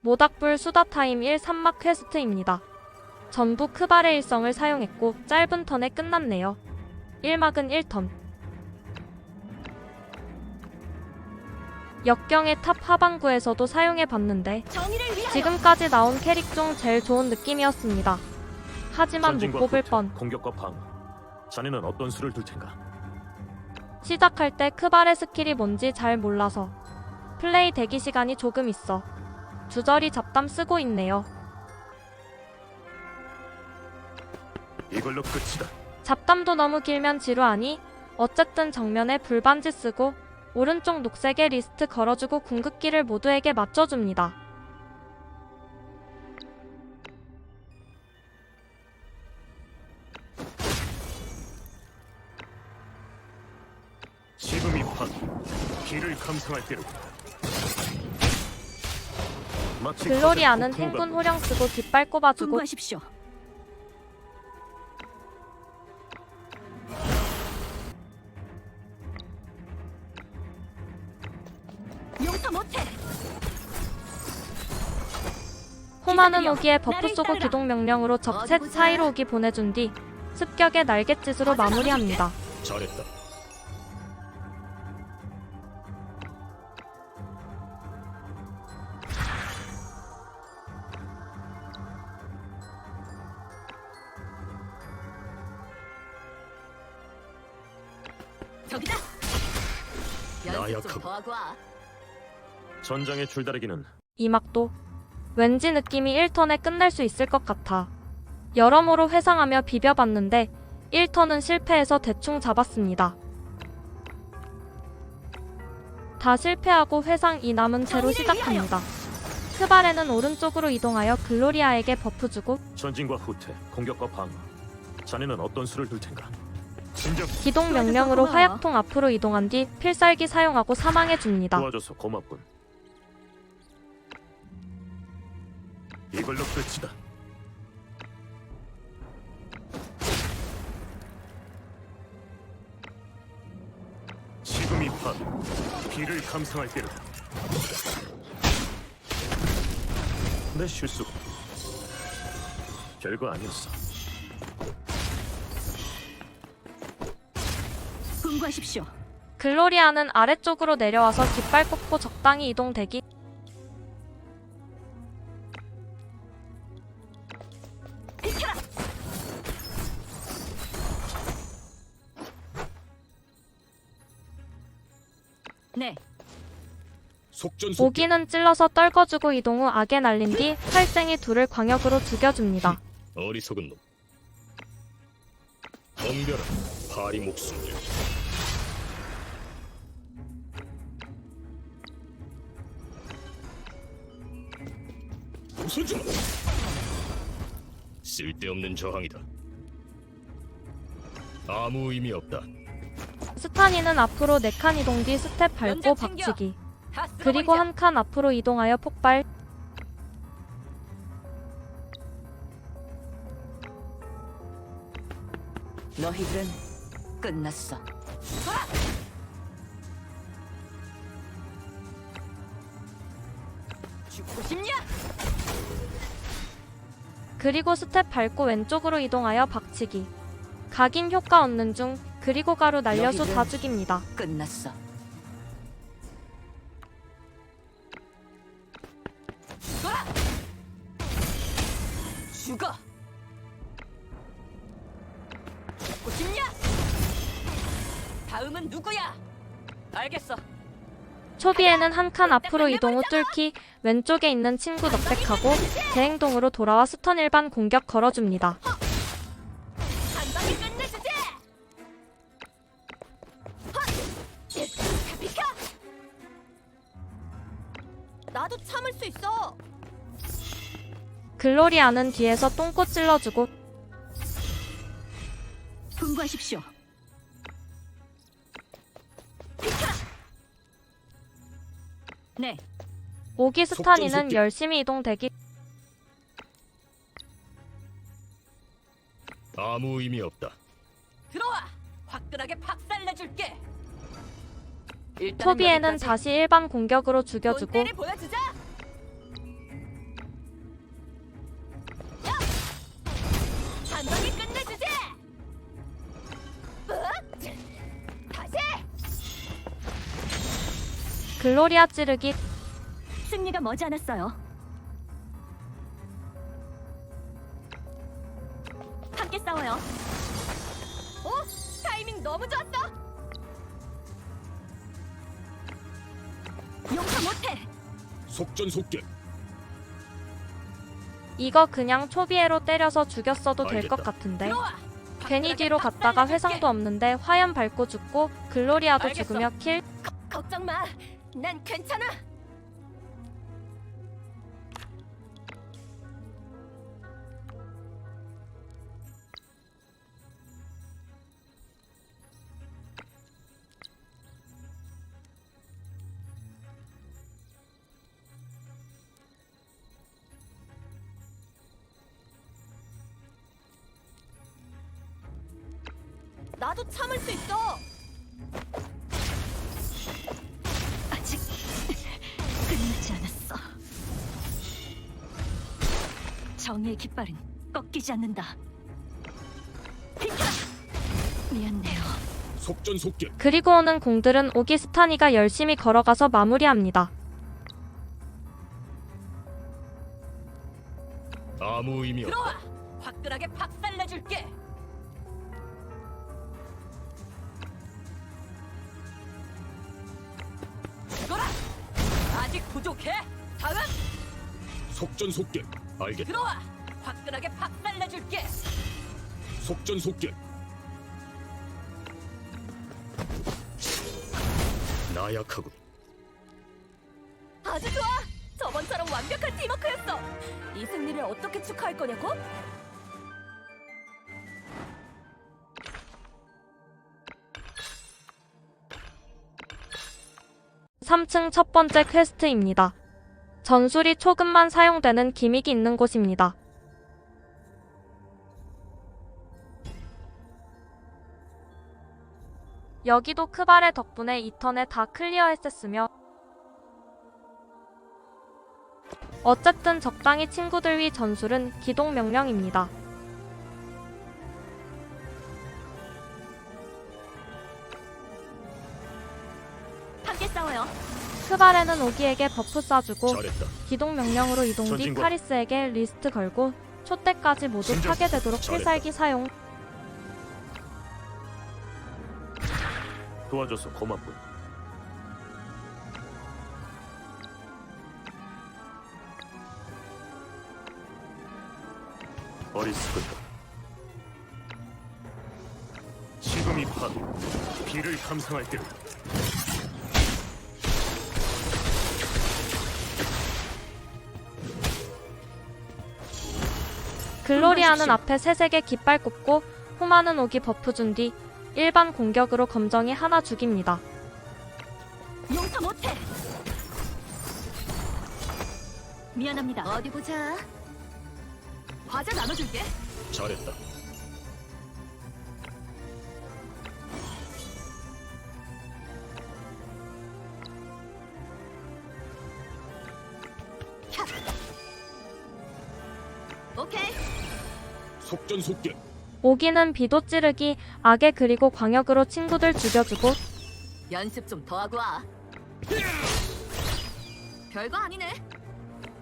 모닥불 수다타임 1 3막 퀘스트입니다. 전부 크발의 일성을 사용했고 짧은 턴에 끝났네요. 1막은 1턴. 역경의 탑 하반구에서도 사용해봤는데 지금까지 나온 캐릭 중 제일 좋은 느낌이었습니다. 하지만 못 뽑을 뻔. 공격과 방어. 자네는 어떤 수를 둘 텐가? 시작할 때 크발의 스킬이 뭔지 잘 몰라서 플레이 대기 시간이 조금 있어 주저리 잡담 쓰고 있네요. 이걸로 끝이다. 잡담도 너무 길면 지루하니 어쨌든 정면에 불반지 쓰고 오른쪽 녹색에 리스트 걸어주고 궁극기를 모두에게 맞춰줍니다. 지금이 판 길을 감상할 때로. 글로리아는 행군 호령 쓰고 깃발 꼽아주고 분부하십시오. 용서 못해. 호마는 오기에 버프 쏘고 기동 명령으로 적셋 사이로 오기 보내준 뒤 습격의 날갯짓으로 마무리합니다. 잘했다. 저기다. 연습 좀 나약하고. 더 하고 와. 전장의 줄다리기는 이 막도 왠지 느낌이 1턴에 끝낼 수 있을 것 같아 여러모로 회상하며 비벼봤는데 1턴은 실패해서 대충 잡았습니다. 다 실패하고 회상 2 남은 채로 시작합니다. 크발에는 오른쪽으로 이동하여 글로리아에게 버프 주고 전진과 후퇴, 공격과 방어. 자네는 어떤 수를 둘 텐가? 진정. 기동 명령으로 화약통 앞으로 이동한 뒤 필살기 사용하고 사망해줍니다. 도와줘서 고맙군. 이걸로 끝이다. 지금이 바로 길을 감상할 때로다. 내 실수. 별거 아니었어. 분부하십시오. 글로리아는 아래쪽으로 내려와서 깃발 꽂고 적당히 이동대기. 비켜라. 네. 속전속결. 오기는 찔러서 떨궈주고 이동 후 악에 날린 뒤 활쟁이 둘을 광역으로 죽여줍니다. 어리석은 놈. 덤벼라, 파리 목숨들. 웃어줘. 쓸데없는 저항이다. 아무 의미 없다. 스타니는 앞으로 4칸 이동 뒤 스텝 밟고 연장 챙겨. 박치기. 다 그리고 쓸어버리자. 1칸 앞으로 이동하여 폭발. 너희들은 끝났어. 죽고 싶냐? 그리고 스텝 밟고 왼쪽으로 이동하여 박치기. 각인 효과 얻는 중. 그리고 가루 날려서 다 죽입니다. 끝났어. 죽어. 죽고 싶냐? 다음은 누구야? 알겠어. 초비에는 1칸 앞으로 이동 후 뚫기. 왼쪽에 있는 친구 넉백하고 대행동으로 돌아와 스턴 일반 공격 걸어줍니다. 한 방에 끝내주지. 비켜. 나도 참을 수 있어. 글로리아는 뒤에서 똥꼬 찔러주고 분부하십시오. 비켜. 네. 오기 스타니는 속전속결. 열심히 이동대기. 아무 의미 없다. 들어와. 화끈하게 박살내줄게. 토비에는 다시 일반 공격으로 죽여주고 본때를 보여주자. 글로리아 찌르기. 승리가 머지않았어요. 함께 싸워요. 타이밍 너무 좋았어. 용서 못해. 속전속결. 이거 그냥 초비에로 때려서 죽였어도 될 것 알겠다. 같은데. 들어와. 괜히 뒤로 갔다가 회상도 없는데 화염 밟고 죽고 글로리아도 알겠어. 죽으며 킬. 걱정 마. 난 괜찮아. 나도 참을 수 있어. 아직 끝나지 않았어. 정의의 깃발은 꺾이지 않는다. 비켜! 미안해요. 속전속결. 그리고 오는 공들은 오기스타니가 열심히 걸어가서 마무리합니다. 아무 의미 없다. 들어와. 화끈하게 박살내줄게. 죽어라. 아직 부족해. 다음. 속전속결. 알겠다. 들어와. 화끈하게 박살내줄게. 속전속결. 나약하군. 아주 좋아. 저번처럼 완벽한 팀워크였어. 이 승리를 어떻게 축하할 거냐고? 3층 첫 번째 퀘스트입니다. 전술이 초급만 사용되는 기믹이 있는 곳입니다. 여기도 크발의 덕분에 2턴에 다 클리어했었으며 어쨌든 적당히 친구들 위 전술은 기동 명령입니다. 함께 싸워요. 크발에는 오기에게 버프 쏴주고 잘했다. 기동 명령으로 이동 뒤 전진과. 카리스에게 리스트 걸고 초대까지 모두 진정. 파괴되도록 잘했다. 필살기 사용. 도와줘서 고맙군. 어리석은다. 지금이 바로 비를 감상할 때다. 글로리아는 앞에 세색의 깃발 꼽고 호마는 오기 버프 준 뒤 일반 공격으로 검정이 하나 죽입니다. 용서 못해. 미안합니다. 어디 보자. 과자 나눠줄게. 잘했다. 오케이. 속전속결. 오기는 비도 찌르기, 악에 그리고 광역으로 친구들 죽여주고 연습 좀 더 하고 와. 별거 아니네.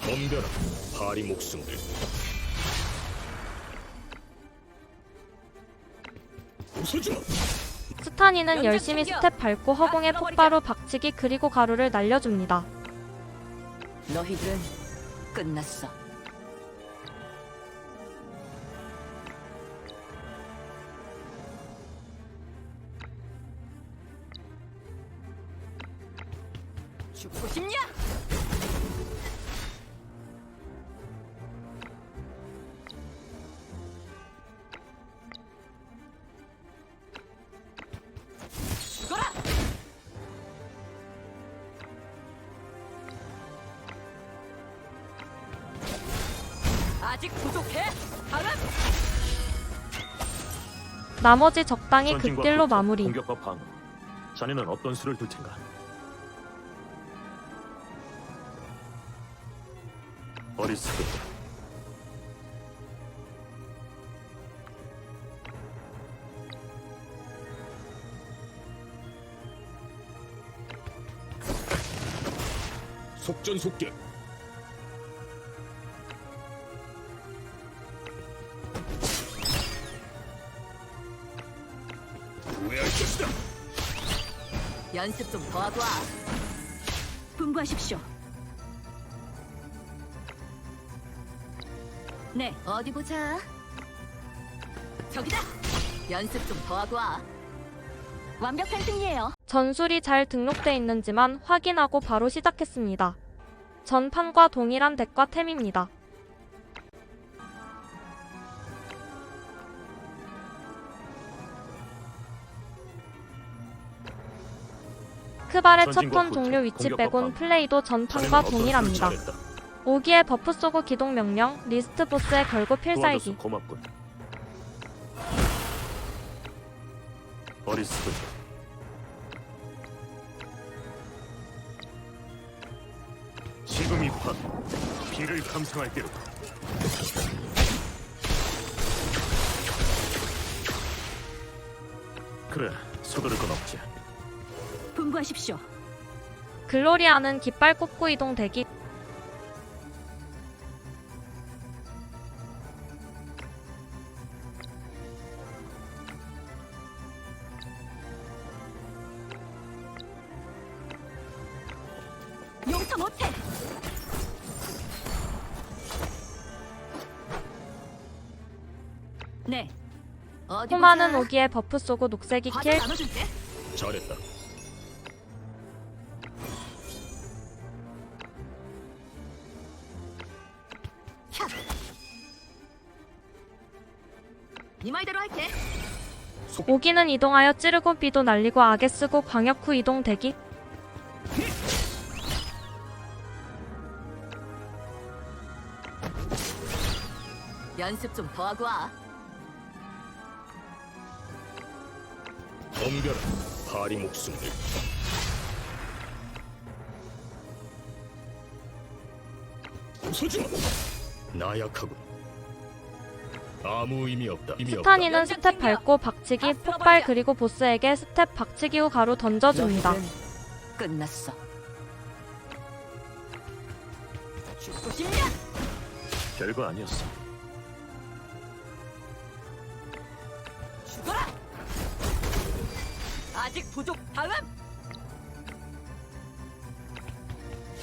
덤벼라. 파리 목숨들. 웃어줘. 스타니는 연장 열심히 챙겨. 스텝 밟고 허공에 다 폭바로 박치기 그리고 가루를 날려줍니다. 너희들은 끝났어. 죽고 싶냐? 죽어라! 아직 부족해. 다음. 나머지 적당히 전진과 극딜로 후퇴, 마무리. 공격과 방어. 자네는 어떤 수를 둘 텐가? 어리석은다. 속전속결. 후회할 것이다. 연습 좀 더 하고 와. 분부하십시오. 네, 어디 보자. 저기다. 연습 좀 더 하고 와. 완벽한 승리예요. 전술이 잘 등록돼 있는지만 확인하고 바로 시작했습니다. 전판과 동일한 덱과 템입니다. 크발의 첫 전진과 턴 후퇴, 종료 위치 공격과 빼곤 방어. 플레이도 자네는 전판과 어떤 수를 동일합니다. 잘했다. 5기의 버프 쏘고 기동 명령, 리스트 보스의 결국 도와줘서 필살기. 고맙군. 어리석은 지금 이 밤 비를 감상할 때로 그래 서두를 건 없지. 분부하십시오. 글로리아는 깃발 꽂고 이동 대기. 용서 못해. 네. 어디 호마는 보자. 5기의 버프 쏘고 녹색이 과자 킬. 나눠줄게. 잘했다. 캬. 네 말대로 할게. 5기는 이동하여 찌르고 비도 날리고 악에 쓰고 광역 후 이동 대기. 연습 좀 더 하고 와. 덤벼라, 파리 목숨들. 웃어주마. 나약하군. 아무 의미 없다. 스타니는 스텝 밟고 박치기, 폭발 그리고 보스에게 스텝 박치기 후 가루 던져줍니다. 너희는 끝났어. 죽고 싶냐? 별거 아니었어. 죽어라. 아직 부족. 다음.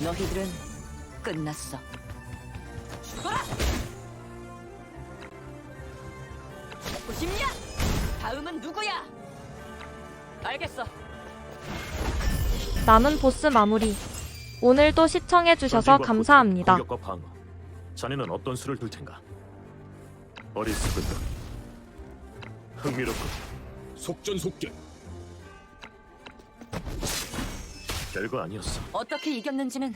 너희들은 끝났어. 죽어라. 죽고 싶냐? 다음은 누구야? 알겠어. 남은 보스 마무리. 오늘도 시청해주셔서 전진과 후퇴, 감사합니다. 공격과 방어. 자네는 어떤 수를 둘 텐가? 어리석은 것. 흥미롭군. 속전속결. 별거 아니었어. 어떻게 이겼는지는